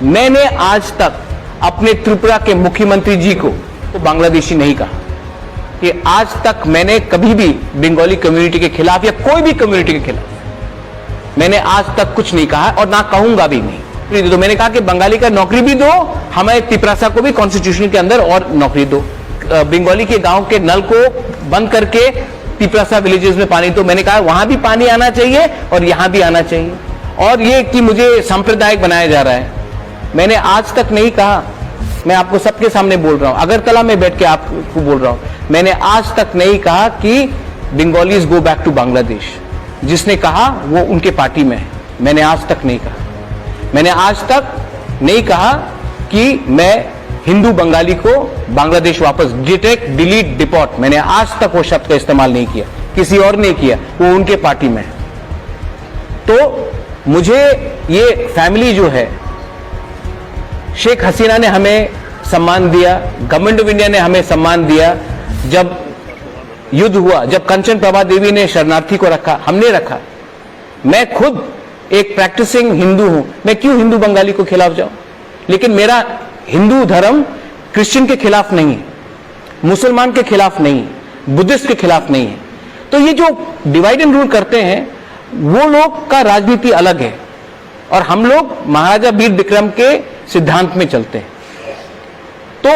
मैंने आज तक अपने त्रिपुरा के मुख्यमंत्री जी को तो बांग्लादेशी नहीं कहा कि आज तक मैंने कभी भी बंगाली कम्युनिटी के खिलाफ या कोई भी कम्युनिटी के खिलाफ मैंने आज तक कुछ नहीं कहा और ना कहूंगा भी नहीं। तो मैंने कहा कि बंगाली का नौकरी भी दो, हमारे तिपरासा को भी कॉन्स्टिट्यूशन के अंदर और नौकरी दो, बंगाली के गांव के नल को बंद करके तिपरासा विलेजेस में पानी दो। मैंने कहा वहां भी पानी आना चाहिए और यहां भी आना चाहिए। और ये कि मुझे सांप्रदायिक बनाया जा रहा है, मैंने आज तक नहीं कहा। मैं आपको सबके सामने बोल रहा हूं, अगरतला में बैठ के आपको बोल रहा हूं, मैंने आज तक नहीं कहा कि Bengalis go back to Bangladesh. जिसने कहा वो उनके पार्टी में है, मैंने आज तक नहीं कहा। मैंने आज तक नहीं कहा कि मैं हिंदू बंगाली को बांग्लादेश वापस डिटेक्ट डिलीट डिपोर्ट, मैंने आज तक वो शब्द का इस्तेमाल नहीं किया, किसी और ने किया, वो उनके पार्टी में है। तो मुझे ये फैमिली जो है, शेख हसीना ने हमें सम्मान दिया, गवर्नमेंट ऑफ इंडिया ने हमें सम्मान दिया। जब युद्ध हुआ, जब कंचन प्रभा देवी ने शरणार्थी को रखा, हमने रखा। मैं खुद एक प्रैक्टिसिंग हिंदू हूं, मैं क्यों हिंदू बंगाली को खिलाफ जाऊं? लेकिन मेरा हिंदू धर्म क्रिश्चियन के खिलाफ नहीं है, मुसलमान के खिलाफ नहीं है, बुद्धिस्ट के खिलाफ नहीं है। तो ये जो डिवाइड एंड रूल करते हैं, वो लोग का राजनीति अलग है और हम लोग महाराजा वीर विक्रम के सिद्धांत में चलते हैं। तो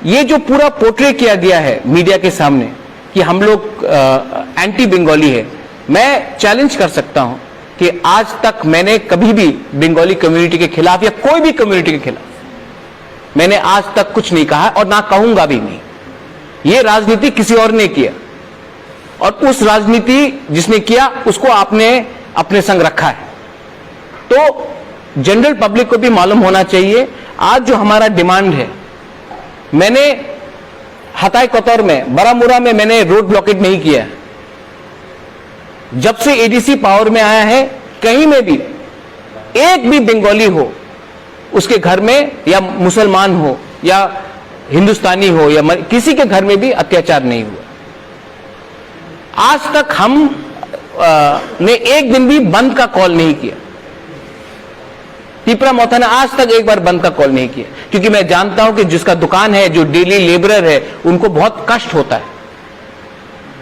ये जो पूरा पोर्ट्रे किया गया है मीडिया के सामने कि हम लोग एंटी बंगाली है, मैं चैलेंज कर सकता हूं कि आज तक मैंने कभी भी बंगाली कम्युनिटी के खिलाफ या कोई भी कम्युनिटी के खिलाफ मैंने आज तक कुछ नहीं कहा और ना कहूंगा भी नहीं। ये राजनीति किसी और ने किया और उस राजनीति जिसने किया उसको आपने अपने संग रखा है। तो जनरल पब्लिक को भी मालूम होना चाहिए आज जो हमारा डिमांड है। मैंने हताई कतौर में, बारामूला में मैंने रोड ब्लॉकेट नहीं किया। जब से एडीसी पावर में आया है, कहीं में भी एक भी बंगाली हो उसके घर में, या मुसलमान हो या हिंदुस्तानी हो या किसी के घर में भी अत्याचार नहीं हुआ। आज तक हम ने एक दिन भी बंद का कॉल नहीं किया। तिपरा मोथा ने आज तक एक बार बंद का कॉल नहीं किया, क्योंकि मैं जानता हूं कि जिसका दुकान है, जो डेली लेबरर है, उनको बहुत कष्ट होता है।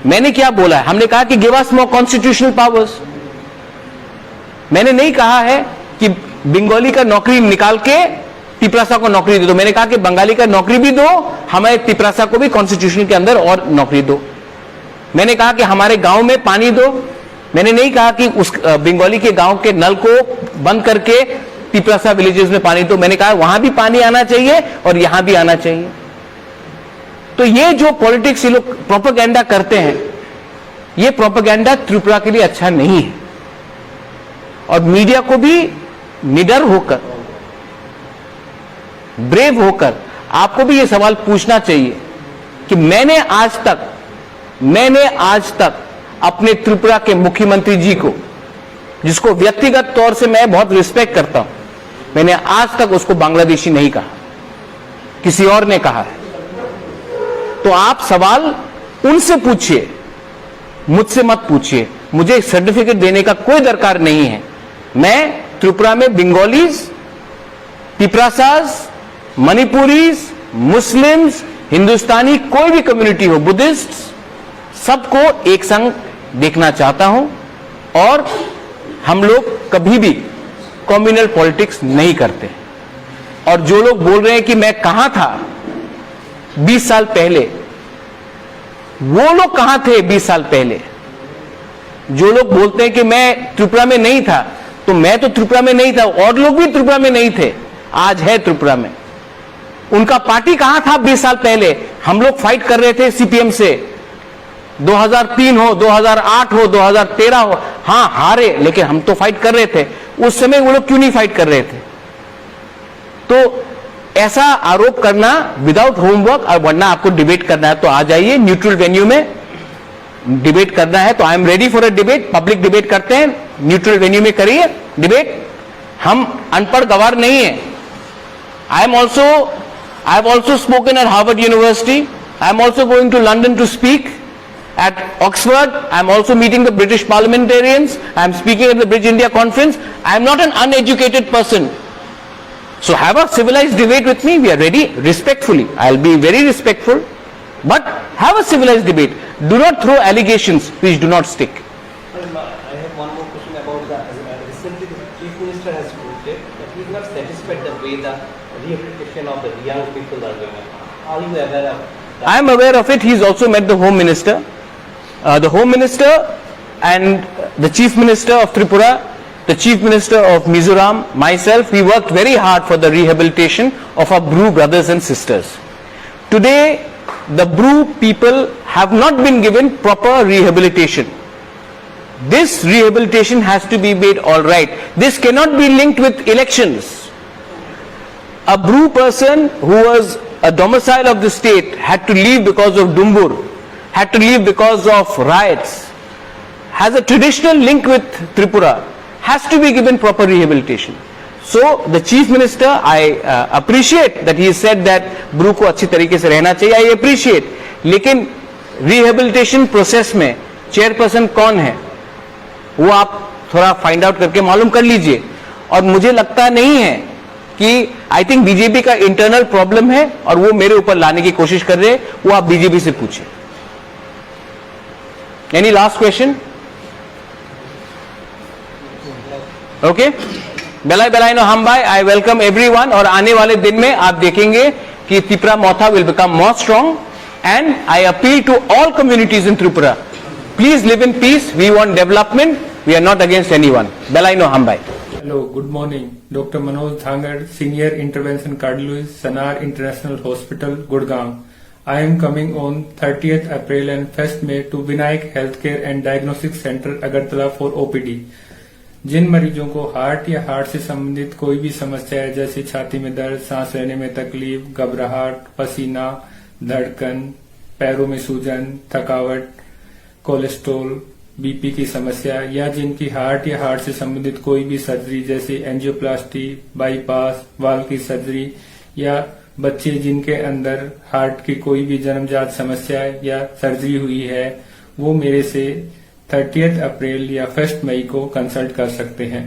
मैंने क्या बोला है? हमने कहा कि गिव अस मोर कॉन्स्टिट्यूशनल पावर्स। मैंने नहीं कहा है कि बंगाली का नौकरी निकाल के तिपरासा को नौकरी दे दो। मैंने कहा कि बंगाली का नौकरी भी दो, हमारे तिपरासा को भी कॉन्स्टिट्यूशन के अंदर और नौकरी दो। मैंने कहा कि हमारे गांव में पानी दो। मैंने नहीं कहा कि उस बंगाली के गांव के नल को बंद करके तिपरासा विलेजेस में पानी दो। मैंने कहा वहां भी पानी आना चाहिए और यहां भी आना चाहिए। तो ये जो पॉलिटिक्स ये लोग प्रोपेगेंडा करते हैं, ये प्रोपेगेंडा त्रिपुरा के लिए अच्छा नहीं है। और मीडिया को भी निडर होकर, ब्रेव होकर आपको भी ये सवाल पूछना चाहिए कि मैंने आज तक अपने त्रिपुरा के मुख्यमंत्री जी को, जिसको व्यक्तिगत तौर से मैं बहुत रिस्पेक्ट करता हूं, मैंने आज तक उसको बांग्लादेशी नहीं कहा, किसी और ने कहा है। तो आप सवाल उनसे पूछिए, मुझसे मत पूछिए। मुझे सर्टिफिकेट देने का कोई दरकार नहीं है। मैं त्रिपुरा में बंगालीज, तिपरासाज, मणिपुरीज, मुस्लिम्स, हिंदुस्तानी, कोई भी कम्युनिटी हो, बुद्धिस्ट, सबको एक संग देखना चाहता हूं। और हम लोग कभी भी कम्युनल पॉलिटिक्स नहीं करते। और जो लोग बोल रहे हैं कि मैं कहां था 20 साल पहले, वो लोग कहां थे 20 साल पहले? जो लोग बोलते हैं कि मैं त्रिपुरा में नहीं था, तो मैं तो त्रिपुरा में नहीं था, और लोग भी त्रिपुरा में नहीं थे, आज है त्रिपुरा में। उनका पार्टी कहां था 20 साल पहले? हम लोग फाइट कर रहे थे सीपीएम से, 2003 हो, 2008 हो, 2013 हो। हां हारे, लेकिन हम तो फाइट कर रहे थे। उस समय वो लोग क्यों नहीं फाइट कर रहे थे? तो ऐसा आरोप करना विदाउट होमवर्क, और वरना आपको डिबेट करना है तो आ जाइए न्यूट्रल वेन्यू में। डिबेट करना है तो I am ready for a debate. Public debate करते हैं, न्यूट्रल वेन्यू में करिए डिबेट। हम अनपढ़ गवार नहीं है। I have also spoken at Harvard University. I am also going to London to speak at Oxford. I am also meeting the British parliamentarians. I am speaking at the Bridge India conference. I am not an uneducated person. So have a civilized debate with me. We are ready, respectfully. I'll be very respectful, but have a civilized debate. Do not throw allegations which do not stick. I have one more question about the recently the Chief Minister has stated that he is not satisfied the way the rehabilitation of the young people are going on. Are you aware of that? I am aware of it. He's also met the Home Minister. The Home Minister and the Chief Minister of Tripura, the Chief Minister of Mizoram, myself, we worked very hard for the rehabilitation of our Bru brothers and sisters. Today, the Bru people have not been given proper rehabilitation. This rehabilitation has to be made all right. This cannot be linked with elections. A Bru person who was a domicile of the state had to leave because of Dumbur, had to leave because of riots, has a traditional link with Tripura, has to be given proper rehabilitation. So the Chief Minister, I appreciate that he said that Bru को अच्छी तरीके से रहना चाहिए. I appreciate. लेकिन rehabilitation process में chairperson कौन है वो आप थोड़ा फाइंड आउट करके मालूम कर लीजिए. और मुझे लगता नहीं है कि आई थिंक बीजेपी का इंटरनल प्रॉब्लम है और वो मेरे ऊपर लाने की कोशिश कर रहे हैं. वो आप बीजेपी से पूछिए. Any last question? ओके, बेलाई नो हम भाई, आई वेलकम एवरीवन. और आने वाले दिन में आप देखेंगे कि Tripura Motha will become more strong and I appeal to all communities in Tripura, please live in peace. We want development. We are not against anyone. बेलाई नो हम भाई. Hello, good morning. Dr. Manoj Thangar, Senior Intervention Cardiologist, Sanar International Hospital, Gurgaon. I am coming on 30th April and 1st May to Vinayak Healthcare and Diagnostic Center, Agartala for OPD. जिन मरीजों को heart या heart से संबंधित कोई भी समस्या है, जैसे छाती में दर्द, सांस लेने में तकलीफ, घबराहट, पसीना, धड़कन, पैरों में सूजन, थकावट, कोलेस्ट्रॉल, बीपी की समस्या, या जिनकी हार्ट या हार्ट से संबंधित कोई भी सर्जरी जैसे एंजियोप्लास्टी, बाईपास, वाल्व की सर्जरी, या बच्चे जिनके अंदर हार्ट की कोई भी जन्मजात समस्या या सर्जरी हुई है, वो मेरे से 30th अप्रैल या 1st मई को कंसल्ट कर सकते हैं.